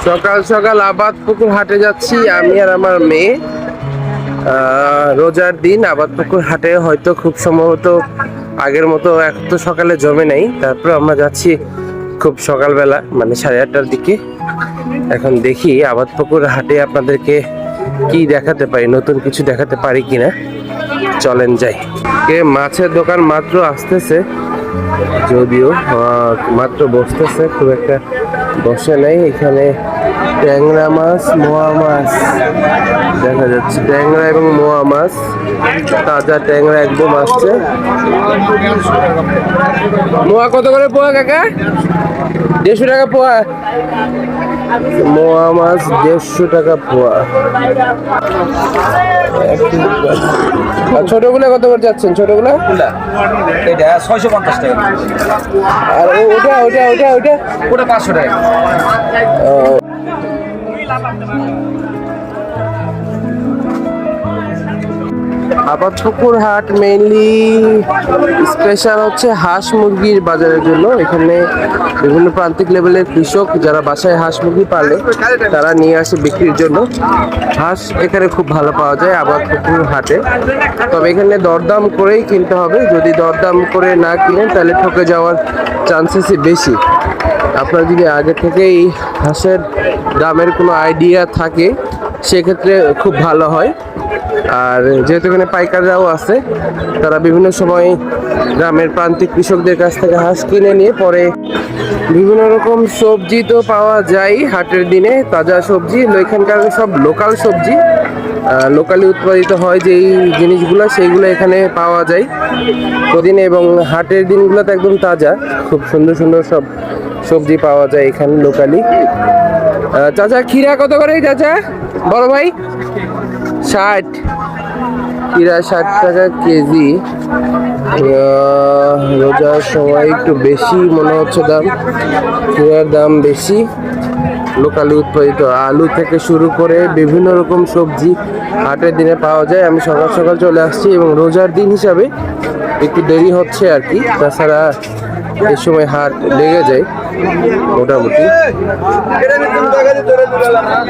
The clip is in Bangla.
সকাল সকাল আবাদপুকুর হাটে যাচ্ছি আমি আর আমার মেয়ে। রোজার দিন আবাদপুকুর হাটে হয়তো খুব সম্ভবত আগের মতো এত সকালে জমে নাই, তারপর আমরা যাচ্ছি খুব সকালবেলা, মানে 8:30টার দিকে। এখন দেখি আবাদপুকুর হাটে আপনাদেরকে কি দেখাতে পারি, নতুন কিছু দেখাতে পারি কিনা। চলেন যাই। মাছের দোকান মাত্র আসতেছে, যদিও মাত্র বসতেছে, খুব একটা বসে নাই। এখানে ট্যাংরা মাছ, মোয়া মাছ দেখা যাচ্ছে, ট্যাংরা এবং মোয়া মাছ, তাজা ট্যাংরা একদম আসছে। মোয়া কত করে পোয়া কাকা? 150 টাকা পোয়া। মোয়া মাছ 150 টাকা পোয়া। আর ছোটগুলো কত করে যাচ্ছেন? ছোটগুলো এটা 650 টাকা। আর ওটা ওটা ওটা ওটা ওটা 500 টাকা। আবাদপুকুর হাট মেইনলি স্পেশাল হচ্ছে হাঁস মুরগির বাজারের জন্য। এখানে বিভিন্ন প্রান্তিক লেভেলের কৃষক যারা বাসায় হাঁস মুরগি পালে তারা নিয়ে আসে বিক্রির জন্য। হাঁস এখানে খুব ভালো পাওয়া যায় আবাদপুকুর হাটে, তবে এখানে দরদাম করেই কিনতে হবে। যদি দরদাম করে না কিনেন তাহলে ঠকে যাওয়ার চান্সেসই বেশি। আপনার যদি আগে থেকেই হাঁসের দামের কোনো আইডিয়া থাকে সেক্ষেত্রে খুব ভালো হয়। আর যেহেতু এখানে পাইকাররাও আছে, তারা বিভিন্ন সময় গ্রামের প্রান্তিক কৃষকদের কাছ থেকে হাঁস কিনে নিয়ে পরে বিভিন্ন রকম সবজি তো পাওয়া যায় হাটের দিনে, তাজা সবজি। এখানকার সব লোকাল সবজি, লোকালি উৎপাদিত হয় যেই জিনিসগুলো, সেইগুলো এখানে পাওয়া যায় প্রতিদিনে। এবং হাটের দিনগুলোতে একদম তাজা, খুব সুন্দর সুন্দর সব সবজি পাওয়া যায় এখানে লোকালি। চাচা খিরা কত করে চাচা? বড় ভাই 60, খিরা 60 টাকা কেজি। রোজার সময় একটু বেশি মনে হচ্ছে দাম, খিরার দাম বেশি। লোকালি উৎপাদিত আলু থেকে শুরু করে বিভিন্ন রকম সবজি হাটের দিনে পাওয়া যায়। আমি সকাল সকাল চলে আসছি এবং রোজার দিন হিসাবে একটু দেরি হচ্ছে আর কি, তাছাড়া এই সময় হাট লেগে যায় মোটামুটি।